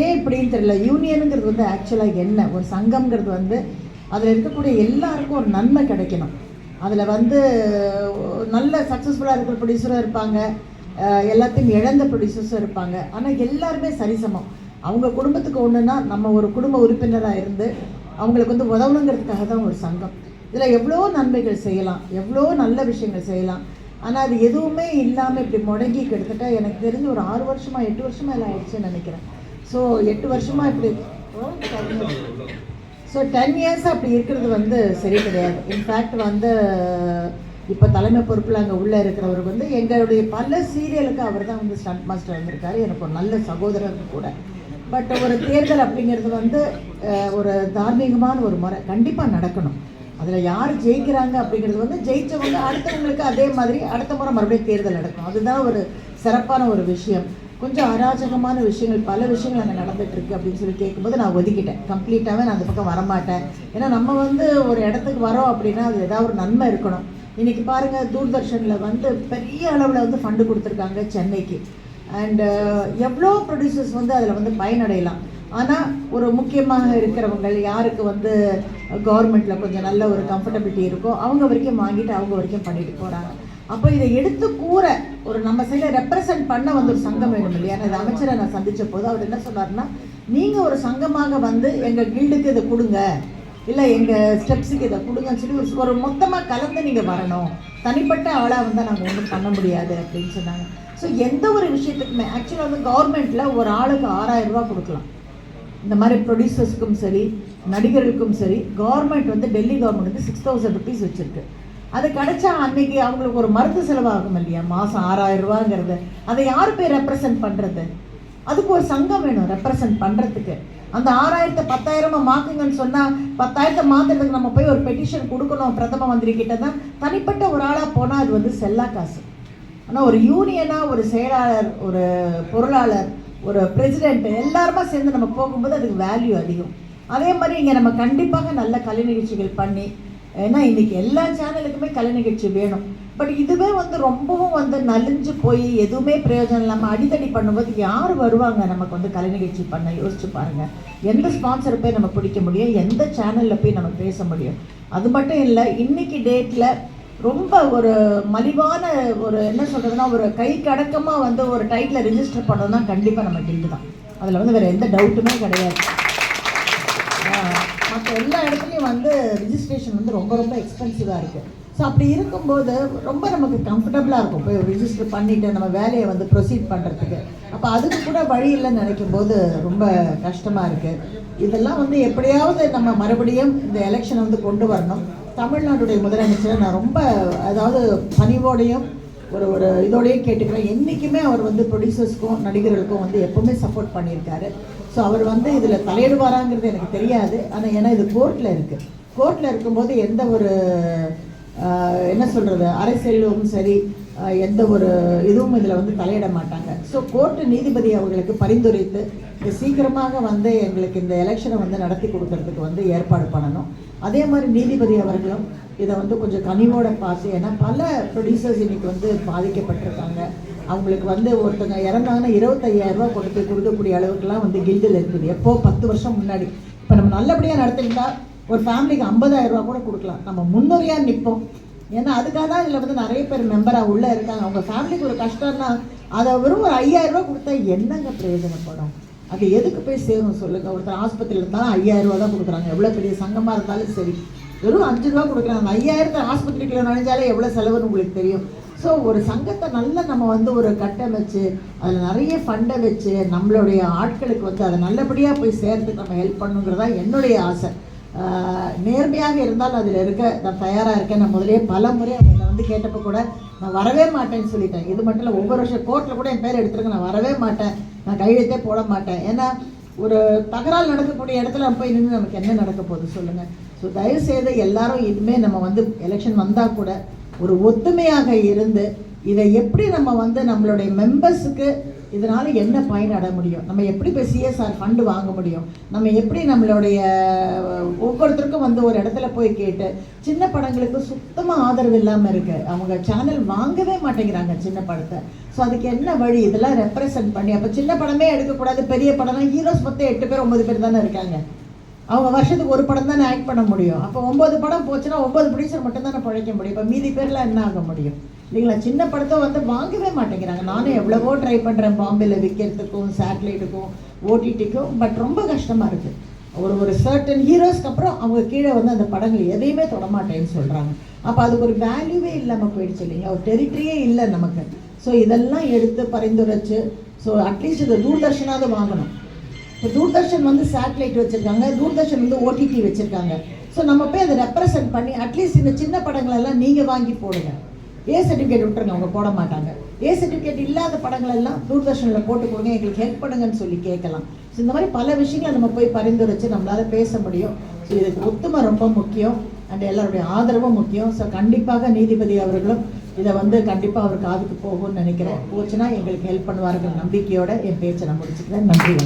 ஏன் இப்படின்னு தெரியல. யூனியனுங்கிறது வந்து ஆக்சுவலாக என்ன, ஒரு சங்கம்ங்கிறது வந்து அதில் இருக்கக்கூடிய எல்லாருக்கும் ஒரு நன்மை கிடைக்கணும். அதில் வந்து நல்ல சக்ஸஸ்ஃபுல்லாக இருக்கிற ப்ரொடியூசரும் இருப்பாங்க, எல்லாத்தையும் இழந்த ப்ரொடியூசர்ஸும் இருப்பாங்க. ஆனால் எல்லாருமே சரிசமம். அவங்க குடும்பத்துக்கு ஒன்றுனா நம்ம ஒரு குடும்ப உறுப்பினராக இருந்து அவங்களுக்கு வந்து உதவணுங்கிறதுக்காக தான் ஒரு சங்கம். இதில் எவ்வளோ நன்மைகள் செய்யலாம், எவ்வளோ நல்ல விஷயங்கள் செய்யலாம். ஆனால் அது எதுவுமே இல்லாமல் இப்படி முடங்கி கிட்டத்தட்ட எனக்கு தெரிஞ்சு ஒரு 6 வருஷமாக 8 வருஷமாக எல்லாம் ஆயிடுச்சுன்னு நினைக்கிறேன். ஸோ 8 வருஷமாக இப்படி ஸோ 10 இயர்ஸாக அப்படி இருக்கிறது வந்து சரி கிடையாது. இன்ஃபேக்ட் வந்து இப்போ தலைமை பொறுப்பில் அங்கே உள்ளே இருக்கிறவர் வந்து எங்களுடைய பல சீரியலுக்கு அவர் தான் வந்து ஸ்டண்ட் மாஸ்டர் வந்திருக்காரு. எனக்கு ஒரு நல்ல சகோதரர் கூட. பட் ஒரு தேர்தல் அப்படிங்கிறது வந்து ஒரு தார்மீகமான ஒரு முறை கண்டிப்பாக நடக்கணும். அதில் யார் ஜெயிக்கிறாங்க அப்படிங்கிறது வந்து ஜெயித்தவங்க அடுத்தவங்களுக்கு அதே மாதிரி அடுத்த முறை மறுபடியும் தேர்தல் நடக்கும். அதுதான் ஒரு சிறப்பான ஒரு விஷயம். கொஞ்சம் அராஜகமான விஷயங்கள் பல விஷயங்கள் அங்கே நடந்துகிட்ருக்கு அப்படின்னு சொல்லி கேட்கும்போது நான் ஒதுக்கிட்டேன். கம்ப்ளீட்டாகவே நான் அந்த பக்கம் வரமாட்டேன். ஏன்னா நம்ம வந்து ஒரு இடத்துக்கு வரோம் அப்படின்னா அது ஏதாவது ஒரு நன்மை இருக்கணும். இன்றைக்கி பாருங்கள், தூர்தர்ஷனில் வந்து பெரிய அளவில் வந்து ஃபண்டு கொடுத்துருக்காங்க சென்னைக்கு. அண்டு எவ்வளோ ப்ரொடியூசர்ஸ் வந்து அதில் வந்து பயனடையலாம். ஆனால் ஒரு முக்கியமாக இருக்கிறவங்க யாருக்கு வந்து கவர்மெண்ட்டில் கொஞ்சம் நல்ல ஒரு கம்ஃபர்டபிலிட்டி இருக்கோ அவங்க வரைக்கும் வாங்கிட்டு அவங்க வரைக்கும் பண்ணிட்டு போகிறாங்க. அப்போ இதை எடுத்து கூற ஒரு நம்ம சைடில் ரெப்ரசன்ட் பண்ண வந்து ஒரு சங்கம் வேணும் இல்லையா. இந்த அமைச்சரை நான் சந்தித்த போது அவர் என்ன சொன்னார்னா, நீங்கள் ஒரு சங்கமாக வந்து எங்கள் கில்டுக்கு இதை கொடுங்க, இல்லை எங்கள் ஸ்டெப்ஸுக்கு இதை கொடுங்கன்னு சொல்லி ஒரு மொத்தமாக கலந்து நீங்கள் வரணும், தனிப்பட்ட ஆளாக வந்தால் நாங்கள் ஒன்றும் பண்ண முடியாது அப்படின்னு சொன்னாங்க. ஸோ எந்த ஒரு விஷயத்துக்குமே ஆக்சுவலாக வந்து கவர்மெண்ட்டில் ஒரு ஆளுக்கு 6000 ரூபா கொடுக்கலாம். இந்த மாதிரி ப்ரொடியூசர்ஸுக்கும் சரி நடிகர்களுக்கும் சரி கவர்மெண்ட் வந்து டெல்லி கவர்மெண்ட் வந்து 6000 ருபீஸ் வச்சுருக்கு. அது கிடைச்சா அன்றைக்கி அவங்களுக்கு ஒரு மருந்து செலவாகும் இல்லையா, மாதம் 6000 ரூபாங்கிறது. அதை யார் போய் ரெப்ரசன்ட் பண்ணுறது? அதுக்கு ஒரு சங்கம் வேணும் ரெப்ரசன்ட் பண்ணுறதுக்கு. அந்த 6000 10,000 மாக்குங்கன்னு சொன்னால் 10,000 மாற்றுறதுக்கு நம்ம போய் ஒரு பெட்டிஷன் கொடுக்கணும் பிரதம மந்திரி கிட்ட தான். தனிப்பட்ட ஒரு ஆளாக போனால் அது வந்து செல்லா காசு. ஆனால் ஒரு யூனியனாக ஒரு செயலாளர், ஒரு பொருளாளர், ஒரு பிரசிடென்ட் எல்லாருமா சேர்ந்து நம்ம போகும்போது அதுக்கு வேல்யூ அதிகம். அதே மாதிரி இங்கே நம்ம கண்டிப்பாக நல்ல கலை நிகழ்ச்சிகள் பண்ணி, ஏன்னா இன்றைக்கி எல்லா சேனலுக்குமே கலை நிகழ்ச்சி வேணும். பட் இதுவே வந்து ரொம்பவும் வந்து நலிஞ்சு போய் எதுவுமே பிரயோஜனம் இல்லாமல் அடித்தடி பண்ணும்போது யார் வருவாங்க நமக்கு வந்து கலை நிகழ்ச்சி பண்ண? யோசிச்சு பாருங்கள். எந்த ஸ்பான்சரை போய் நம்ம பிடிக்க முடியும், எந்த சேனலில் போய் நம்ம பேச முடியும்? அது மட்டும் இல்லை, இன்றைக்கி டேட்டில் ரொம்ப ஒரு மலிவான ஒரு என்ன சொல்கிறதுனா ஒரு கைக்கு அடக்கமாக வந்து ஒரு டைட்டில் ரிஜிஸ்டர் பண்ணோம்னா கண்டிப்பாக நம்ம கில்டு தான். அதில் வந்து வேறு எந்த டவுட்டுமே கிடையாது. மற்ற எல்லா இடத்துலையும் வந்து ரிஜிஸ்ட்ரேஷன் வந்து ரொம்ப ரொம்ப எக்ஸ்பென்சிவாக இருக்குது. ஸோ அப்படி இருக்கும்போது ரொம்ப நமக்கு கம்ஃபர்டபுளாக இருக்கும் போய் ரிஜிஸ்டர் பண்ணிவிட்டு நம்ம வேலையை வந்து ப்ரொசீட் பண்ணுறதுக்கு. அப்போ அதுக்கு கூட வழி இல்லைன்னு நினைக்கும் போது ரொம்ப கஷ்டமாக இருக்குது. இதெல்லாம் வந்து எப்படியாவது நம்ம மறுபடியும் இந்த எலெக்ஷனை வந்து கொண்டு வரணும். தமிழ்நாட்டுடைய முதலமைச்சரை நான் ரொம்ப அதாவது பணிவோடையும் ஒரு இதோடையும் கேட்டுக்கிறேன். என்றைக்குமே அவர் வந்து ப்ரொடியூசர்ஸ்க்கும் நடிகர்களுக்கும் வந்து எப்போவுமே சப்போர்ட் பண்ணியிருக்காரு. ஸோ அவர் வந்து இதில் தலையிடுவாராங்கிறது எனக்கு தெரியாது. ஆனால் ஏன்னா இது கோர்ட்டில் இருக்குது. கோர்ட்டில் இருக்கும்போது எந்த ஒரு என்ன சொல்கிறது அரசியலும் சரி எந்த ஒரு இதுவும் இதில் வந்து தலையிட மாட்டாங்க. ஸோ கோர்ட்டு நீதிபதி அவர்களுக்கு பரிந்துரைத்து இது சீக்கிரமாக வந்து எங்களுக்கு இந்த எலெக்ஷனை வந்து நடத்தி கொடுக்கறதுக்கு வந்து ஏற்பாடு பண்ணணும். அதே மாதிரி நீதிபதி அவர்களும் இதை வந்து கொஞ்சம் கனிவோட பார்த்து, ஏன்னா பல ப்ரொடியூசர்ஸ் இன்றைக்கி வந்து பாதிக்கப்பட்டிருக்காங்க. அவங்களுக்கு வந்து ஒருத்தங்க இறந்தாங்கன்னா 25,000 ரூபா கொண்டு போய் கொடுக்கக்கூடிய அளவுக்குலாம் வந்து கில்டில் இருக்குது. எப்போது 10 வருஷம் முன்னாடி. இப்போ நம்ம நல்லபடியாக நடத்திருந்தா ஒரு ஃபேமிலிக்கு 50,000 ரூபா கூட கொடுக்கலாம். நம்ம முன்னுரியாக நிற்போம். ஏன்னா அதுக்காக தான் இதில் வந்து நிறைய பேர் மெம்பராக உள்ளே இருக்காங்க. அவங்க ஃபேமிலிக்கு ஒரு கஷ்டம்னா அதை வெறும் ஒரு 5,000 ரூபா கொடுத்தா என்னங்க பிரயோஜனப்படும்? அது எதுக்கு போய் சேரும் சொல்லுங்கள்? ஒருத்தர் ஆஸ்பத்திரியில் இருந்தாலும் 5,000 ரூபா தான் கொடுக்குறாங்க. எவ்வளோ பெரிய சங்கமாக இருந்தாலும் சரி வெறும் 5 ரூபா கொடுக்குறாங்க. அந்த 5,000 ஆஸ்பத்திரிக்குள்ள நுழைஞ்சாலே எவ்வளோ செலவுன்னு உங்களுக்கு தெரியும். ஸோ ஒரு சங்கத்தை நல்லா நம்ம வந்து ஒரு கட்டமைச்சு அதில் நிறைய ஃபண்டை வச்சு நம்மளுடைய ஆட்களுக்கு வந்து அதை நல்லபடியாக போய் சேர்த்துக்கு நம்ம ஹெல்ப் பண்ணுங்கிறதா என்னுடைய ஆசை. நேர்மையாக இருந்தால் அதில் இருக்க நான் தயாராக இருக்கேன். நான் முதலே பல முறை என்னை வந்து கேட்டப்போ கூட நான் வரவே மாட்டேன்னு சொல்லிட்டேன். இது மட்டும் இல்லை, ஒவ்வொரு வருஷம் கோர்ட்டில் கூட என் பேர் எடுத்துருக்கேன். நான் வரவே மாட்டேன், நான் கையெழுத்தே போட மாட்டேன். ஏன்னா ஒரு தகராறு நடக்கக்கூடிய இடத்துல போய் நின்று நமக்கு என்ன நடக்க போகுது சொல்லுங்கள். ஸோ தயவுசெய்து எல்லாரும் இனிமேல் நம்ம வந்து எலெக்ஷன் வந்தால் கூட ஒரு ஒத்துமையாக இருந்து இதை எப்படி நம்ம வந்து நம்மளுடைய மெம்பர்ஸுக்கு இதனால் என்ன பயனட முடியும், நம்ம எப்படி இப்போ சிஎஸ்ஆர் ஃபண்டு வாங்க முடியும், நம்ம எப்படி நம்மளுடைய ஒவ்வொருத்தருக்கும் வந்து ஒரு இடத்துல போய் கேட்டு. சின்ன படங்களுக்கு சுத்தமாக ஆதரவு இல்லாமல் இருக்குது, அவங்க சேனல் வாங்கவே மாட்டேங்கிறாங்க சின்ன படத்தை. ஸோ அதுக்கு என்ன வழி, இதெல்லாம் ரெப்ரசன்ட் பண்ணி. அப்போ சின்ன படமே எடுக்கக்கூடாது, பெரிய படம்னா ஹீரோஸ் மொத்தம் 8 பேர் 9 பேர் தானே இருக்காங்க, அவங்க வருஷத்துக்கு ஒரு படம் தானே ஆக்ட் பண்ண முடியும். அப்போ 9 படம் போச்சுன்னா 9 ப்ரொடியூசர் மட்டும் தானே பழைக்க முடியும். இப்போ மீதி பேர்லாம் என்ன ஆக முடியும் இல்லைங்களா? சின்ன படத்தை வந்து வாங்கவே மாட்டேங்கிறாங்க. நானும் எவ்வளவோ ட்ரை பண்ணுறேன் பாம்பேல விற்கிறதுக்கும் சேட்டலைட்டுக்கும் ஓடிடிக்கும், பட் ரொம்ப கஷ்டமாக இருக்குது. ஒரு சர்டன் ஹீரோஸ்க்கு அப்புறம் அவங்க கீழே வந்து அந்த படங்கள் எதையுமே தொடமாட்டேன்னு சொல்கிறாங்க. அப்போ அதுக்கு ஒரு வேல்யூவே இல்லாமல் போயிடுச்சு இல்லைங்களா, ஒரு டெரிட்டரியே இல்லை நமக்கு. ஸோ இதெல்லாம் எடுத்து பரிந்துரைச்சு, ஸோ அட்லீஸ்ட் இந்த தூர்தர்ஷனாவது வாங்கணும். இப்போ தூர்தர்ஷன் வந்து சேட்டலைட் வச்சுருக்காங்க, தூர்தர்ஷன் வந்து ஓடிடி வச்சுருக்காங்க. ஸோ நம்ம போய் அதை ரெப்ரசன்ட் பண்ணி அட்லீஸ்ட் இந்த சின்ன படங்களெல்லாம் நீங்கள் வாங்கி போடுங்க. ஏ சர்டிஃபிகேட் விட்டுருங்க, அவங்க போட மாட்டாங்க. ஏ சர்டிஃபிகேட் இல்லாத படங்களெல்லாம் தூர்தர்ஷனில் போட்டு கொடுங்க, எங்களுக்கு ஹெல்ப் பண்ணுங்கன்னு சொல்லி கேட்கலாம். ஸோ இந்த மாதிரி பல விஷயங்களை நம்ம போய் பரிந்துரைச்சு நம்மளால் பேச முடியும். ஸோ இதுக்கு ஒத்துமை ரொம்ப முக்கியம், அண்ட் எல்லாருடைய ஆதரவும் முக்கியம். ஸோ கண்டிப்பாக நீதிபதி அவர்களும் இதை வந்து கண்டிப்பாக அவர் காதுக்கு போகும்னு நினைக்கிறேன். போச்சுன்னா எங்களுக்கு ஹெல்ப் பண்ணுவார்கள் நம்பிக்கையோட என் பேச்சை நான் முடிச்சுக்கிறேன். நன்றி.